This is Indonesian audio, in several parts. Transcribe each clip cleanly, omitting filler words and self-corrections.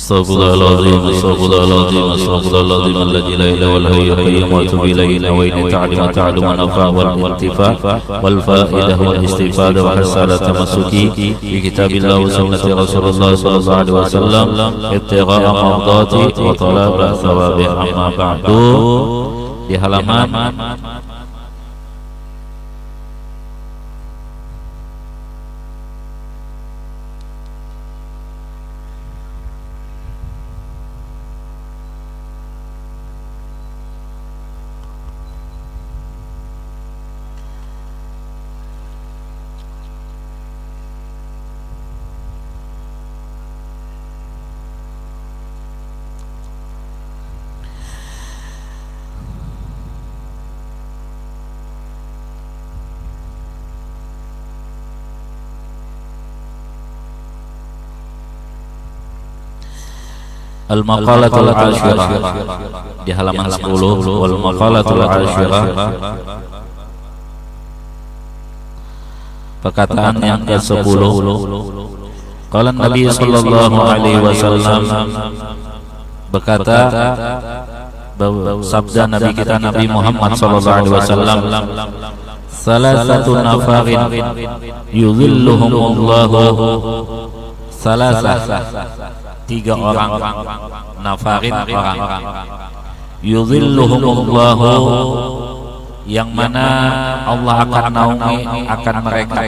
Astaghfirullahaladzim, astaghfirullahaladzim, astaghfirullahaladzim alladzi la ilaha illa huwal qayyum wa atubu ilaihi wa inni ta'lamu ta'lamu nafa wal intifa wal fa'idah wal istifada wa hasala tamassuki bi kitabillah wa sunnati Rasulullah sallallahu alaihi wasallam ibtigha'a mardati wa talaba thawabi. Amma ba'du, di halaman Al-Maqalatul Ashirah di halaman 10. Wal Maqalatul Ashirah, perkataan yang ke-10. Qala Nabi sallallahu alaihi wasallam, berkata sabda Nabi kita Nabi Muhammad sallallahu alaihi wasallam, salasatu nafarin yudhilluhumullahu, tiga orang, nafarin orang, yudhilluhumullahu, yang mana Allah akan naungi akan mereka,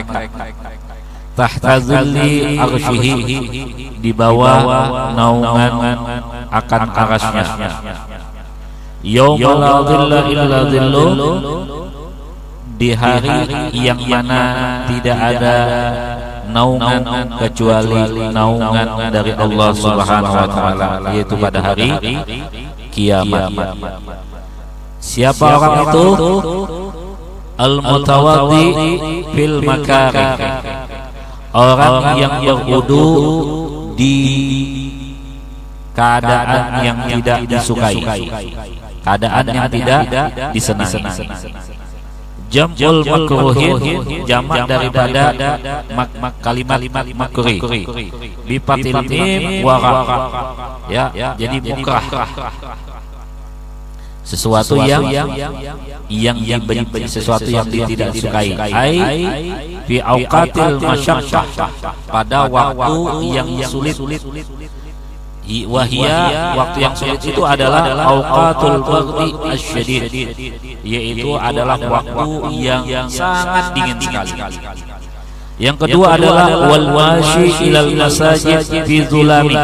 tahta zilli arsyihi, di bawah naungan akan arasnya, yauma la dhilla illa dhillu, di hari yang mana tidak ada naungan kecuali naungan dari Allah Subhanahu wa taala, yaitu pada hari kiamat. Siapa orang itu? Al-mutawaddi fil makarih, orang yang berwudu di keadaan yang tidak disukai, keadaan yang tidak disenangi. Jam'ul makruhin, jamak daripada kalimat makruh, bifathil mim wa ra, ya, jadi mukrah, sesuatu yang dibenci, sesuatu yang tidak disukai. Ai fi auqatil masyaqqah, pada waktu yang sulit. Wahia, waktu yang sulit itu adalah auqatul bardi asyadid, yaitu adalah waktu yang sangat dingin sekali. Yang kedua adalah wal washi ilal masajid fi zulami,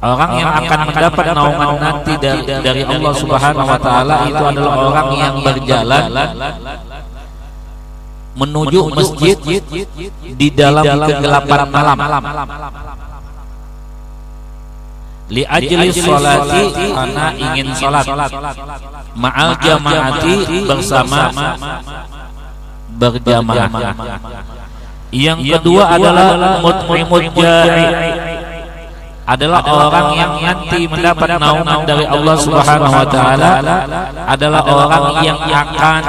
orang yang akan mendapat naungan nanti dari Allah Subhanahu wa taala itu adalah orang yang berjalan menuju masjid di dalam kegelapan malam, li ajli sholati, karena ingin sholat, ma'al jamaati, bersama berjamaah. Yang kedua adalah mut'imud ja'i, adalah orang yang nanti mendapat naungan dari Allah Subhanahu wa taala, adalah orang yang akan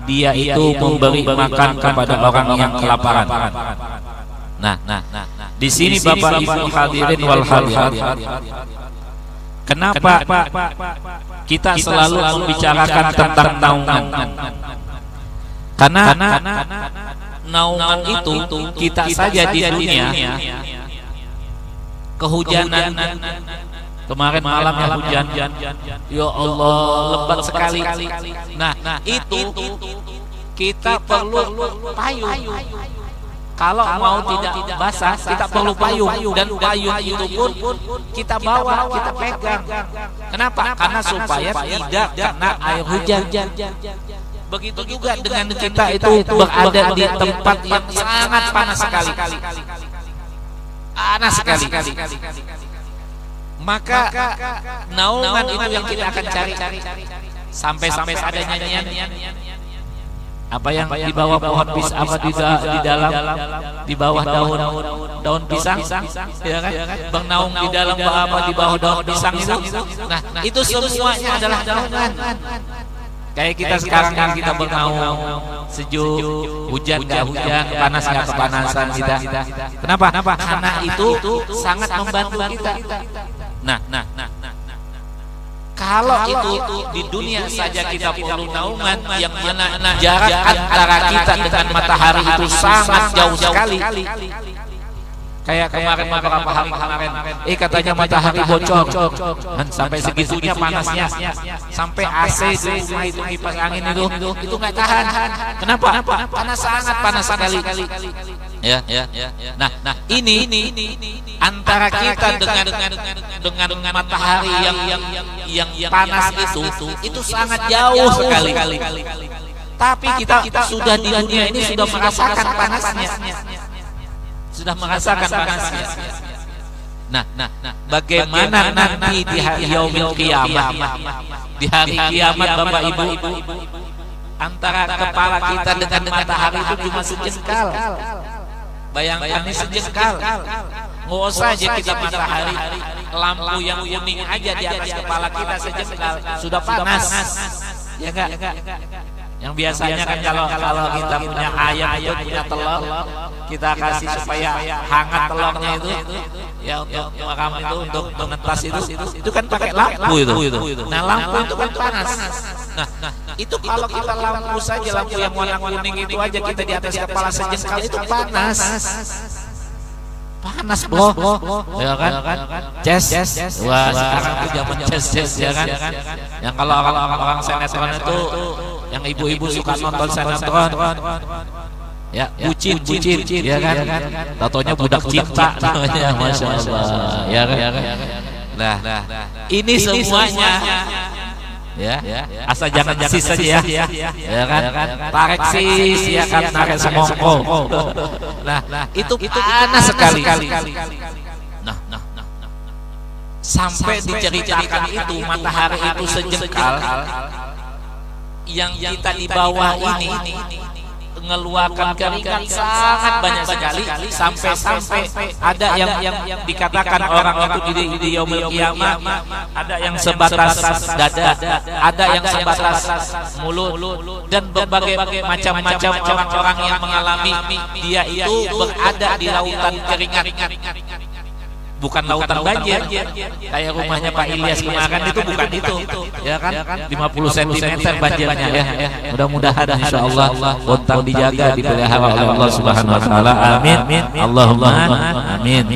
dia itu memberi makan kepada orang yang kelaparan. Nah, di sini Bapak Ibu hadirin wal hadirat, kenapa kita selalu membicarakan tentang naungan? Karena naungan itu kita saja di dunia, kehujanan, kemarin malamnya hujan, ya Allah lebat sekali. Nah, itu kita perlu payung. Kalau mau tidak basah, kita perlu payung, dan payung itu pun kita bawa, kita pegang. Kenapa? Karena supaya tidak kena air hujan. Begitu juga dengan kita itu berada di tempat yang sangat panas sekali. Panas sekali. Maka naungan itu yang kita akan cari. Sampai ada nyanyian, apa yang di bawah pohon pisang, apa di bawah daun pisang, ya kan? Bernaung di dalam apa di bawah daun pisang itu. Nah, itu semuanya adalah naungan. Kayak kita sekarang kan kita bernaung, sejuk, hujan nggak hujan, panas nggak kepanasan kita. Kenapa? Karena itu sangat membantu kita. Nah. Kalau itu di dunia saja kita perlu naungan yang mana jarak antara kita dengan matahari itu sangat jauh sekali. Kayak kemarin beberapa hari kemarin, katanya matahari bocor, sampai segitunya panasnya, sampai AC di rumah itu kipas angin itu nggak tahan. Kenapa? Panas, sangat panas sekali. Ya. Nah, ini antara kita dengan matahari yang panas itu sangat jauh sekali. Tapi kita sudah di dunia ini sudah merasakan panasnya. Nah, bagaimana nanti di hari yaumil qiyamah, di hari kiamat Bapak Ibu, antara kepala kita dengan matahari itu cuma sejengkal. Bayangkan ini sejengkal. Nggak usah aja kita matahari, lampu yang kuning aja di atas kepala kita sejengkal sudah panas. Ya enggak? Yang biasanya kan kalau kita punya ayam itu punya telur, kita kasih supaya hangat telurnya itu, ya untuk makam itu, untuk mengetas itu kan pakai lampu itu. Nah, lampu itu kan panas. Nah, itu kalau kita lampu saja, lampu yang warna kuning itu aja kita di atas kepala sejengkal itu panas. Panas bro, ya kan? Ces. Wah, sekarang itu zaman ces ya kan? Yang kalau orang sinetron itu, yang ibu-ibu suka nonton sinetron, ya bucin, ya kan? Tatonya budak cinta, namanya, masya Allah, ya kan? Nah, ini semuanya, ya, asal jangan sis saja ya kan? Tarik sis, ya kan? Tarik semongko. Nah, itu panas sekali. Nah, sampai diceritakan itu matahari itu sejengkal, yang kita di bawah ini mengeluarkan keringat sangat banyak sekali, sampai ada yang dikatakan orang itu di yaumil qiyamah, ada yang sebatas dada, ada yang sebatas mulut, dan berbagai macam-macam orang-orang yang mengalami dia itu berada di lautan keringat. Bukan lautan banjir kayak rumahnya Pak Ilyas kemarin, itu bukan itu, ya kan? 50 cm banjirnya ya. Mudah-mudahan insyaallah untuk dijaga, dipelihara oleh Allah Subhanahu wa taala. Amin. Allahumma amin.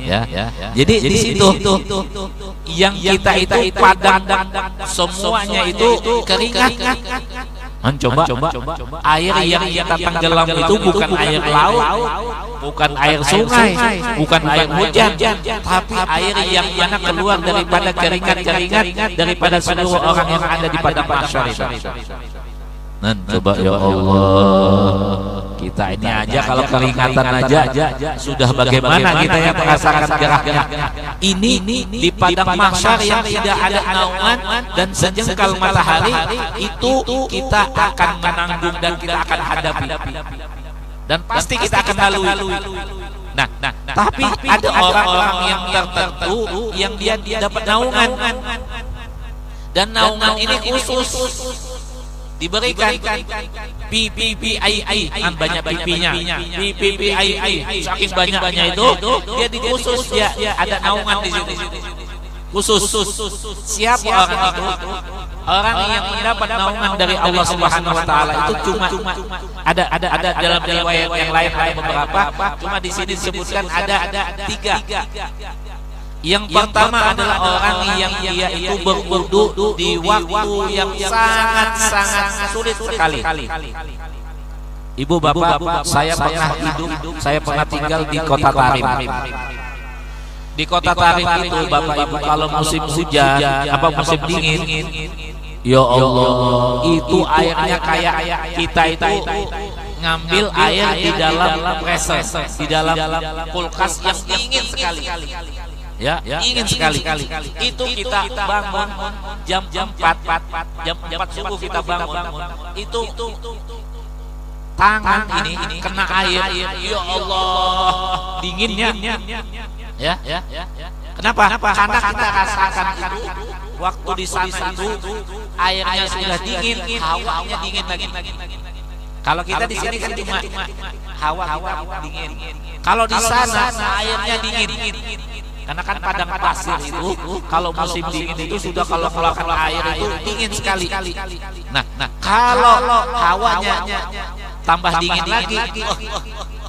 Ya. Jadi di situ yang kita itu padam semuanya itu keringat. Coba air yang kita tenggelam itu bukan air laut, bukan air sungai, bukan air hujan, tapi air yang mana keluar daripada keringat-keringat daripada seluruh orang yang ada di padang mahsyar itu. Coba ya Allah, kita ini aja kalau keringatan aja sudah bagaimana kita yang merasakan gerak-gerak ini di padang mahsyar yang tidak ada naungan dan sejengkal matahari, itu kita akan menanggung dan kita akan hadapi dan pasti kita akan lalui. Nah, tapi ada orang-orang yang tertentu yang dia dapat naungan, dan naungan ini khusus diberikan PPPII, kan banyak pipinya, PPPII, saking banyaknya itu dia dikhusus, dia ada naungan di situ khusus. Siapa orang itu? Orang yang mendapat naungan dari Allah Subhanahu wa taala itu cuma ada dalam riwayat yang lain ada beberapa, cuma di sini disebutkan ada 3. Yang pertama adalah orang yang dia itu berwudu di waktu yang sangat sulit sekali. Ibu bapak, saya pernah hidup, saya pernah tinggal di kota Tarim. Di kota Tarim itu bapak ibu, kalau musim hujan apa musim dingin, ya Allah, itu airnya kayak kita itu ngambil air di dalam freezer, di dalam kulkas yang dingin sekali. Ya, ingin sekali. Itu kita bangun jam 4 subuh kita bangun. Itu tangan ini kena air. Ya Allah, dinginnya. Ya. Kenapa? Karena kita rasakan itu waktu di sana itu airnya sudah dingin, hawanya dingin lagi. Kalau kita di sini kan cuma hawa kita dingin. Kalau di sana airnya dingin. Karena kan padang pasir itu kalau musim dingin itu sudah kalau keluarkan air itu dingin sekali. Nah, kalau hawanya tambah dingin lagi,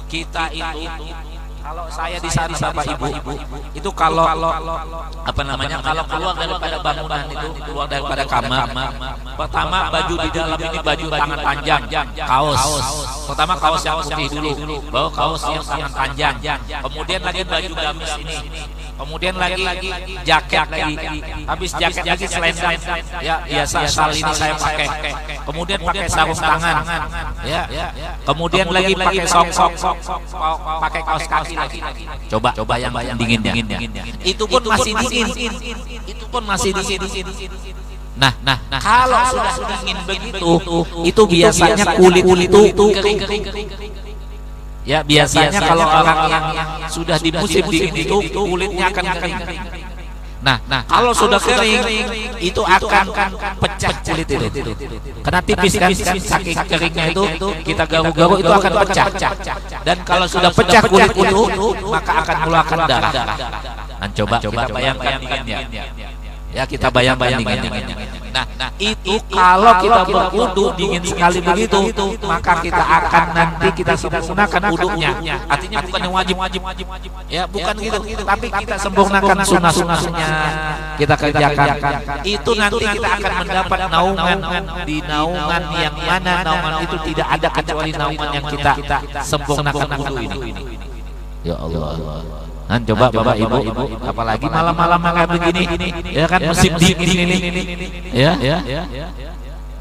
kita itu kalau saya di sana Bapak Ibu itu kalau apa namanya kalau keluar daripada bangunan itu keluar daripada kamar, pertama baju di dalam ini baju tangan panjang, kaos. Pertama kaos yang putih dulu, baru kaos yang tangan panjang, kemudian lagi baju gamis ini, kemudian lagi jaket lagi, habis jaket lagi selendang, ya biasa sal ini saya pakai, kemudian pakai sarung tangan, ya, kemudian lagi pakai sok, pakai kaos kaki lagi. Coba yang dinginnya, itu pun masih dingin, itu pun masih dingin. Nah, kalau sudah dingin begitu, itu biasanya kulit itu kering. Ya biasanya kalau orang yang sudah di musim dingin itu kulitnya akan kering. Nah, kalau sudah kering itu akan pecah kulit itu. Karena tipis kan, saking keringnya itu kita garuk-garuk itu akan pecah. Dan kalau sudah pecah kulit itu maka akan mengeluarkan darah. Dan coba kita bayangkan dinginnya. Ya kita bayang-bayang dingin. Nah, itu kalau kita berwudu dingin sekali begitu, maka kita akan nanti kita sempurnakan wudunya. Artinya bukan yang wajib. Ya, bukan gitu. Tapi kita sempurnakan sunnah-sunnahnya. Kita kerjakan. Itu nanti kita akan mendapat naungan di naungan yang mana naungan itu tidak ada kecuali naungan yang kita sempurnakan wudu ini. Ya Allah. Nah, coba Bapak Ibu, apalagi malam-malam kayak begini, ya kan musim dingin ini, ya,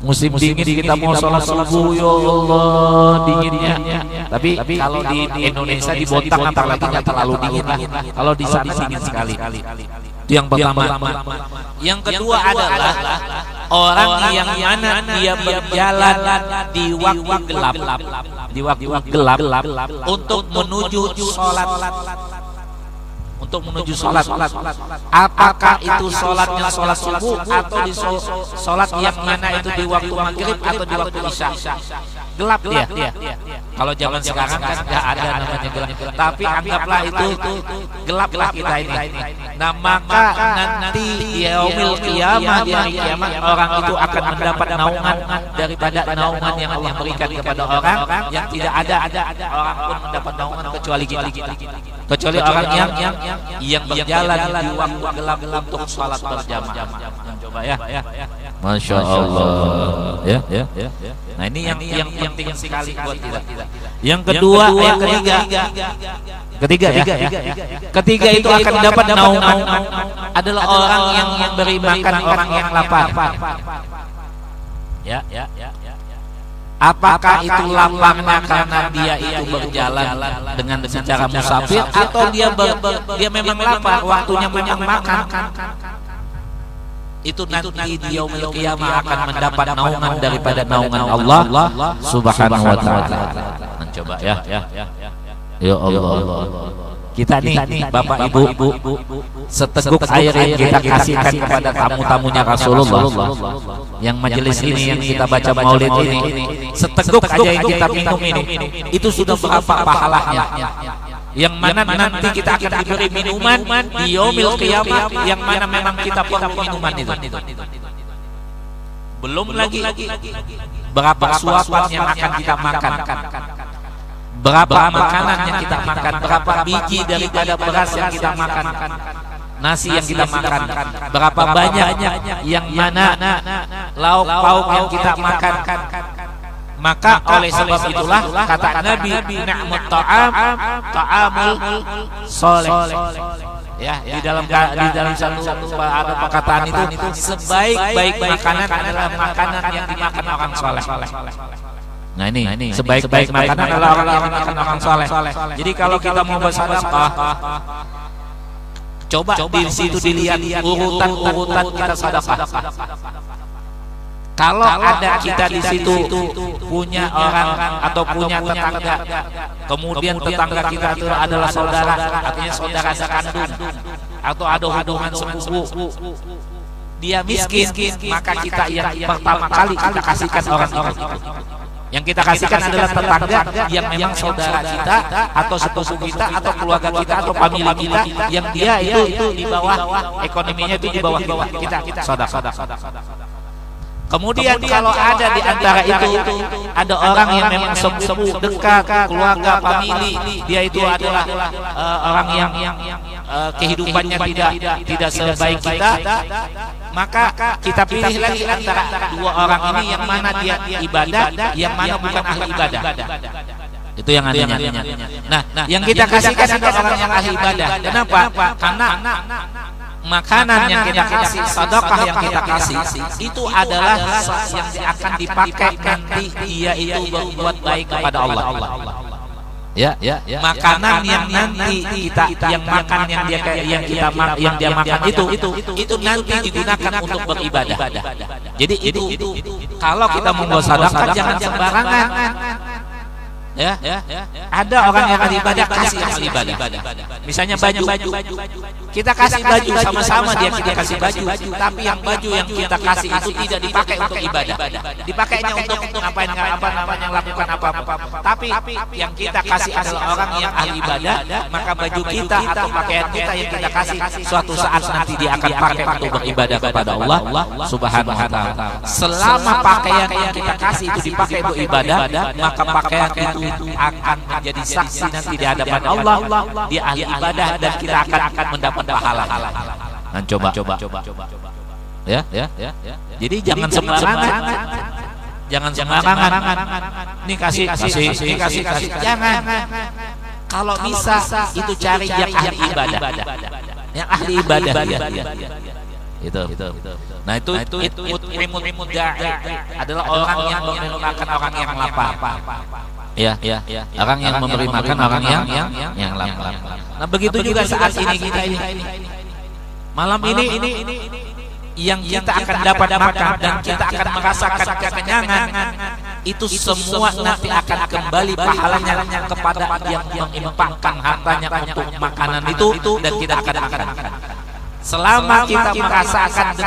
musim dingin kita mau sholat subuh, ya Allah dinginnya. Tapi kalau di Indonesia di Bontang apalagi nggak terlalu dingin lah, kalau di sana dingin sekali. Itu yang pertama. Yang kedua adalah orang yang mana dia berjalan di waktu gelap, untuk menuju sholat. Untuk menuju sholat, apakah itu sholatnya sholat subuh atau di sholat yang mana itu di waktu maghrib atau di waktu isya? Gelap dia. Kalau zaman sekarang kan nggak ada namanya gelap, tapi anggaplah itu gelaplah kita ini. Nah maka nanti di yaumil qiyamah, di hari kiamat, orang itu akan mendapat naungan daripada naungan yang Allah berikan kepada orang yang tidak ada orang pun mendapat naungan kecuali kita. Kecuali orang yang berjalan di waktu gelap untuk sholat berjamaah. Coba ya. Masya Allah. Ya. Nah ini yang penting sekali buat kita. Yang kedua, yang ketiga ya. Ketiga itu akan dapat naungan adalah orang yang memberi makan orang yang lapar. Ya. Apakah itu lapangnya karena dia itu berjalan dengan secara musafir atau dia memang lapar, waktunya memang makan? Itu nanti di yaumil qiyamah akan mendapat naungan daripada naungan Allah Subhanahu wa taala. Coba ya. Ya Allah. Kita nih Bapak Ibu seteguk air yang kita kasihkan kepada tamu-tamunya Rasulullah yang majelis ini yang kita baca maulid ini, seteguk aja yang kita minum ini itu sudah berapa pahalanya, yang mana nanti kita akan diberi minuman di yaumil qiyamah yang mana memang kita perlu minuman itu. Belum lagi berapa suapan yang akan kita makan, berapa makanan yang kita makan, berapa biji daripada beras yang kita makan, nasi yang kita makan, berapa banyak yang mana lauk pauk yang kita makan. Maka oleh sebab itulah kata Nabi, ni'mat ta'amul sholeh. Ya, di dalam satu ada perkataan itu, sebaik-baik makanan adalah makanan yang dimakan orang soleh. Nah ini sebaik-baik makanan adalah orang soleh. Jadi kalau kita mau bersedekah, coba di situ dilihat urutan kita sedekah. Kalau ada kita di situ punya orang atau punya tetangga, kemudian tetangga kita itu adalah saudara, artinya saudara sekandung atau ada hubungan sepupu, dia miskin, maka kita yang pertama kali kita kasihkan orang-orang itu. Yang kita kasihkan adalah tetangga yang memang saudara kita atau sepupu kita atau keluarga kita atau famili kita yang dia itu di bawah ekonominya itu di bawah kita saudara. Kemudian kalau ada di antara itu ada orang yang memang sepupu dekat keluarga famili, dia itu adalah orang yang kehidupannya tidak sebaik kita, maka kita pilih lagi antara dua orang ini yang mana dia ibadah, yang mana bukan ahli ibadah. Itu yang anehnya. Nah, yang kita kasihkan adalah orang yang ahli ibadah. Kenapa? Karena makanan yang kita kasih, sedekah yang kita kasih itu adalah yang akan dipakai nanti dia itu berbuat baik kepada Allah. Ya. Makanan yang nanti kita yang makan yang dia makan itu nanti digunakan untuk beribadah. Jadi itu kalau kita membuat sedekah jangan sembarangan. Ya. Ada orang yang ahli ibadah, kasih ahli ibadah. Misalnya baju. Kita kasih baju sama-sama dia kita kasih baju, tapi yang baju yang kita kasih itu tidak dipakai untuk ibadah. Dipakainya untuk ngapain namanya lakukan apa-apa. Tapi yang kita kasih adalah orang yang ahli ibadah, maka baju kita atau pakaian kita yang kita kasih suatu saat nanti dia akan pakai untuk beribadah kepada Allah Subhanahu wa taala. Selama pakaian yang kita kasih itu dipakai untuk ibadah, maka pakaian itu akan menjadi saksi nanti di hadapan Allah dia ahli ibadah dan kita akan mendapat pahala. Nah, coba. Ya. Jadi jangan sembarangan. Ini kasih. Jangan. Kalau bisa itu cari yang ahli ibadah. Yang ahli ibadah dia. Itu. Nah, itu imut da'i adalah orang yang merupakan orang yang lapar. Ya. Orang yang memberi makan orang yang lapar. Nah, begitu juga saat ini kita ini malam ini yang kita akan dapat makan dan kita akan merasakan kekenyangan itu semua nanti akan kembali pahalanya kepada yang menginfakkan hartanya untuk makanan itu dan kita akan makan. Selama kita merasakan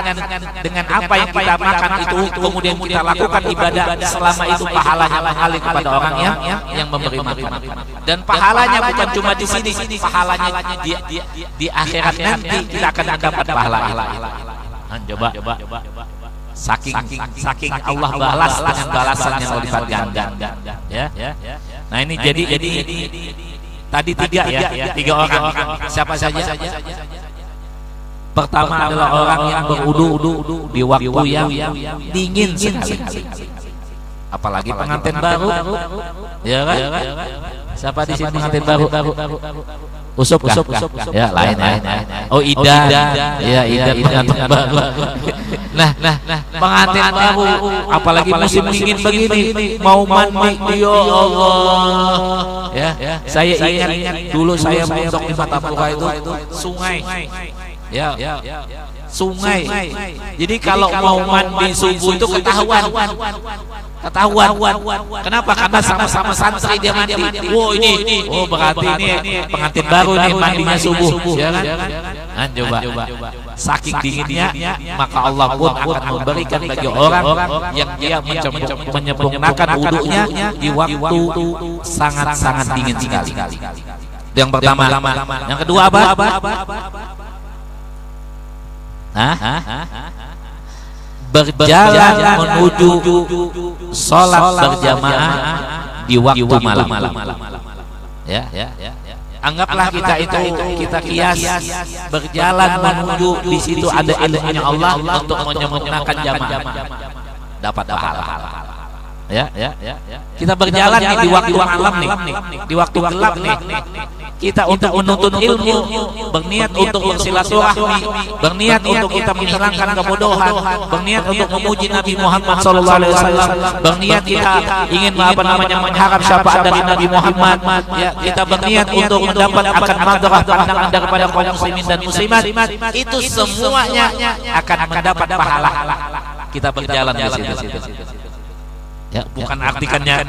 dengan apa yang kita makan itu, kemudian kita lakukan ibadah, selama itu pahalanya mengalir kepada orang yang memberi makan. Dan pahalanya bukan cuma di sini, pahalanya di akhirat nanti kita akan dapat pahala. Coba. Saking Allah balas dengan balasan yang berlipat ganda. Ya. Nah, ini jadi tadi tiga orang. Siapa saja? Pertama adalah orang yang berwudu di waktu yang dingin sekali. Apalagi pengantin baru. Ya kan? Siapa di sini pengantin baru? Usop kah? Ya, lain. Oh, Ida. Ya, Ida pengantin baru. Nah, pengantin baru apalagi musim dingin begini mau mandi, ya Allah. Ya, saya ingat dulu saya mondok di Fatapura itu sungai. Ya. Sungai. Jadi kalau mau mandi subuh itu ketahuan. Kenapa? Karena sama-sama santri dia mandi. Ini. Berarti ini pengantin baru nih mandinya subuh. Ya kan? Nah, coba. Saking dinginnya, maka Allah pun akan memberikan bagi orang yang dia menyempurnakan wudunya di waktu sangat-sangat dingin sekali. Yang pertama. Yang kedua apa? Berjalan menuju sholat berjamaah di waktu malam. Ya. Anggaplah kita kias berjalan menuju di situ ada ilmunya Allah untuk menyempurnakan jamaah, dapat pahala. Ya. Kita berjalan nih di waktu malam nih, di waktu gelap nih. Kita untuk menuntut ilmu, berniat untuk bersilaturahmi, berniat untuk kita menghilangkan kebodohan, berniat untuk memuji Nabi Muhammad SAW, berniat kita ingin mengharap syafaat dari Nabi Muhammad. Ya, kita berniat untuk mendapat akan madrah pandangan daripada kaum muslimin dan muslimat. Itu semuanya akan mendapat pahala. Kita berjalan di situ. Ya, bukan artikannya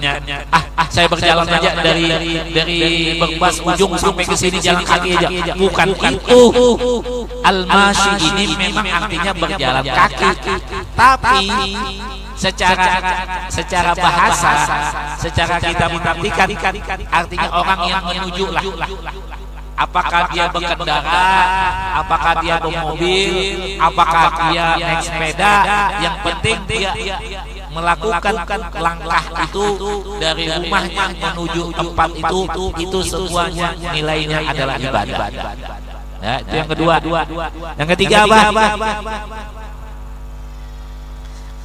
saya berjalan aja dari Berbas ujung sampai ke sini jalan kaki aja. Bukan itu. Al-masyi ini memang artinya berjalan kaki. Tapi secara bahasa, secara kita mengartikan artinya orang yang menuju lah. Apakah dia berkendara, apakah dia bermobil, apakah dia naik sepeda, yang penting dia melakukan langkah itu dari rumahnya menuju tempat itu semuanya nilainya adalah ibadah. Ya, itu yang kedua. Yang ketiga apa?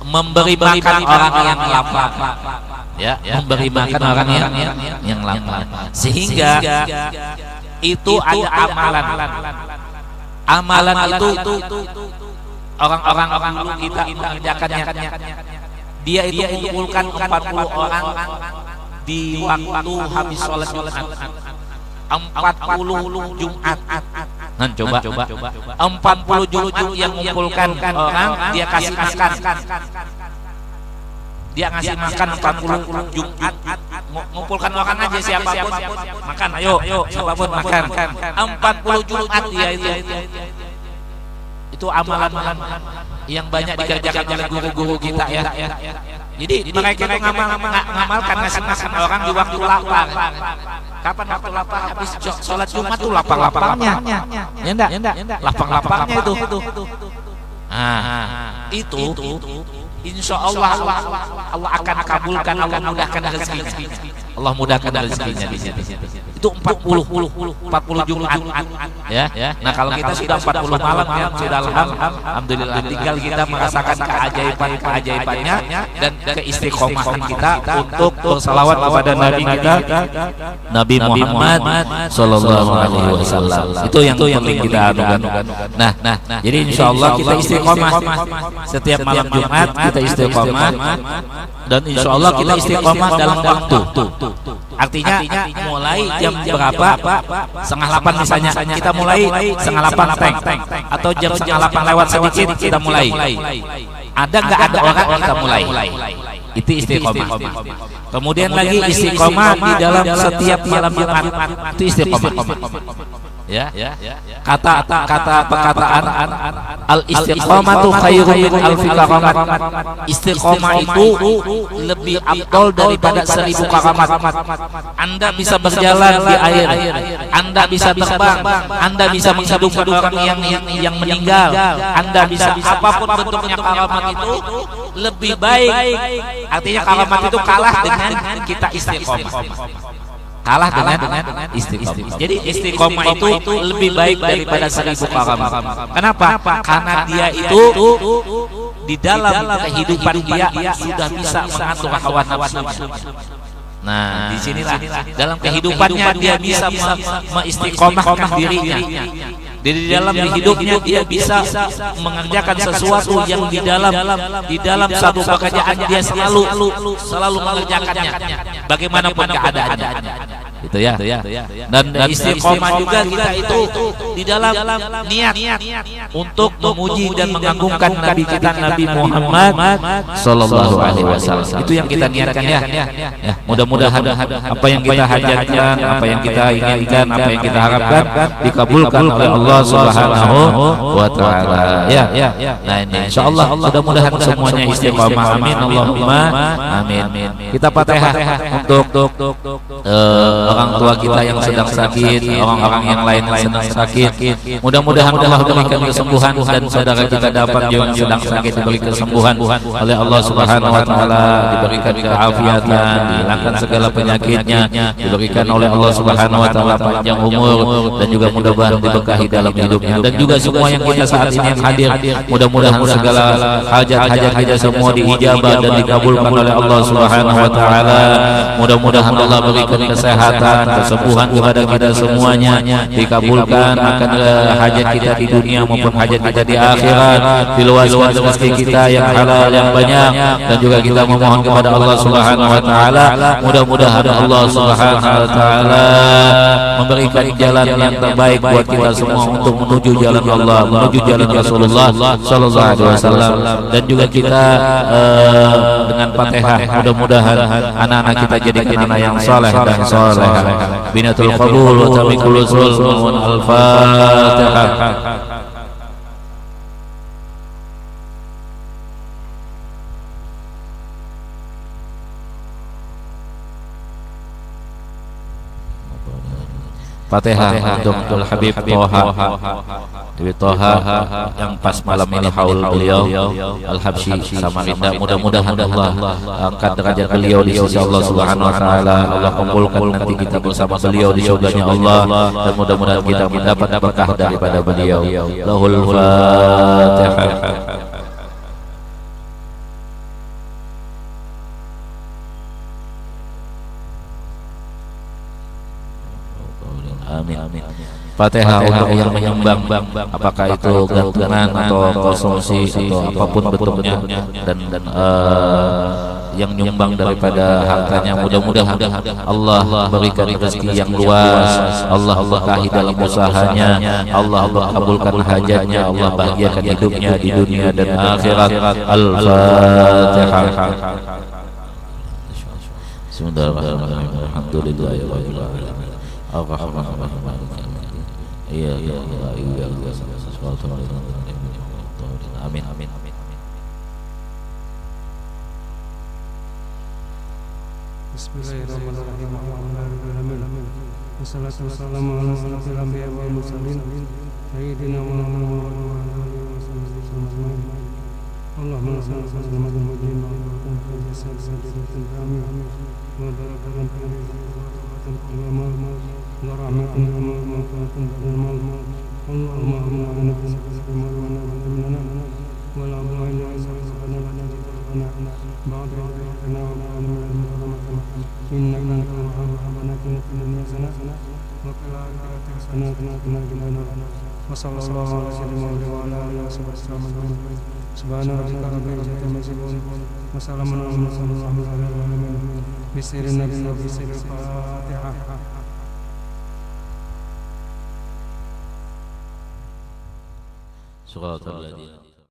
Memberi makan orang yang lapar. Ya, memberi makan orang yang lapar. Sehingga itu ada amalan itu orang-orang dulu kita mengerjakannya. Dia itu mengumpulkan 40 orang di waktu habis sholat Jumat. 40 Jumat. Nah, coba 40 Jumat yang mengumpulkan orang, dia kasih makan. Dia ngasih makan 40 Jumat. Ngumpulkan orang aja siapapun makan, ayo siapapun makan. 40 Jumat dia itu amalan yang banyak dikerjakan oleh guru-guru kita ya. Jadi mereka itu ngamalkan ngasih makan orang di waktu lapar. Kapan waktu lapar? Habis sholat Jumat tuh lapar-laparnya. Ya enggak? Lapar-laparnya itu. Itu insya Allah akan kabulkan, Allah mudahkan rezekinya. Allah mudahkan rezekinya di sini. Itu 40 Jumat. Ya. Nah, kalau kita sudah 40 malam ya sudah alhamdulillah, tinggal kita merasakan keajaibannya dan keistiqomahan kita untuk bersalawat kepada Nabi kita Nabi Muhammad sallallahu alaihi wasallam. Itu yang penting kita anukan. Nah, jadi insyaallah kita istiqomah setiap malam Jumat, kita istiqomah dan insyaallah kita istiqomah dalam waktu. Artinya mulai jam berapa? 7:30 misalnya. Kita mulai 7:30 tank atau jam 7:30 lewat sedikit kita mulai. Ada nggak ada orang kita mulai. Itu istiqomah. Kemudian lagi istiqomah di dalam setiap malam Jumat. Itu istiqomah. Ya. Perkataan al-istiqomatu khairun min alfi karamat. Istiqomah itu lebih afdal daripada 1000 karamat. Anda bisa berjalan di air, Anda bisa terbang, Anda bisa menghidupkan orang yang meninggal, Anda bisa apapun bentuknya karamat itu lebih baik. Artinya karamat itu kalah dengan kita istiqomah. Kalah dengan istiqomah. Jadi istiqomah itu lebih baik daripada 1000 karamat. Kenapa? Karena dia itu di dalam kehidupan dia sudah bisa mengatur hawa nafsu. Nah, disinilah dalam kehidupannya dia bisa mengistiqomahkan dirinya. Di dalam hidupnya dia bisa mengerjakan sesuatu yang di dalam satu pekerjaan dia selalu mengerjakannya bagaimanapun keadaannya. Itu ya. Dan istiqomah juga kita itu di dalam niat untuk memuji dan mengagungkan Nabi kita Nabi Muhammad sallallahu alaihi wasallam. Itu yang kita niatkan ya. Mudah-mudahan apa yang kita hajatkan, apa yang kita inginkan, apa yang kita harapkan dikabulkan oleh Allah Subhanahu wa taala. Ya. Nah, ini insyaallah mudah-mudahan semuanya istiqomah. Amin Allahumma amin. Kita Fatihah untuk orang tua kita yang sedang sakit, orang-orang yang lain yang sedang sakit. Mudah-mudahan Allah berikan kesembuhan dan saudara kita dapat yang sedang sakit diberi kesembuhan oleh Allah Subhanahu wa taala, diberikan keafiatan, dihilangkan segala penyakitnya, diberikan oleh Allah Subhanahu wa taala panjang umur dan juga mudah-mudahan diberkahi dalam hidupnya. Dan juga semua yang kita saat ini yang hadir, mudah-mudahan segala hajat-hajat kita semua diijabah dan dikabulkan oleh Allah Subhanahu wa taala. Mudah-mudahan Allah berikan kesehatan, kesehatan, kesembuhan kepada kita semuanya, dikabulkan akan hajat kita di dunia maupun hajat kita di akhirat, diluaskan rezeki kita yang halal yang banyak, dan juga kita memohon kepada Allah Subhanahu wa taala mudah-mudahan Allah Subhanahu wa taala memberikan jalan yang terbaik buat kita semua untuk menuju jalan Allah, menuju jalan Rasulullah sallallahu alaihi wasallam. Dan juga kita dengan Fatihah mudah-mudahan anak-anak kita jadikan anak yang saleh dan salehah. Binatul qabul wa tamikul usul wa al-Fatihah. Fatihah untuk Abdul Habib Toha Dewi Toha yang pas malam ini haul beliau Al-Habsyi Samarinda. Mudah-mudahan Allah angkat derajat beliau di sisi Allah Subhanahu wa taala. Allah kumpulkan nanti kita bersama beliau di surganya Allah, dan mudah-mudahan kita mendapat berkah daripada beliau. Lahul Fatihah. Amin. Fatihah untuk yang menyumbang, apakah itu gantungan atau konsumsi atau apapun bentuknya, dan yang nyumbang daripada hartanya, mudah-mudahan Allah berikan rezeki yang luas, Allah berkahi dalam usahanya, Allah kabulkan hajatnya, Allah bahagiakan hidupnya di dunia dan akhirat. Al-Fatihah. Bismillahirrahmanirrahim. Alhamdulillahirabbil alamin. Ar-Rahmanir-Rahim. Iya. Amin. Bismillahirrahmanirrahim. Wassalatu wassalamu ala asyrafil anbiya wal mursalin sayyidina Muhammadin wa ala alihi wasallam. Allahumma shalli ala sayyidina Muhammadin wa ala alihi wasallam. Wa barakatuh Bismillahirrahmanirrahim. Al-Fatihah. Surah Al-Ladin.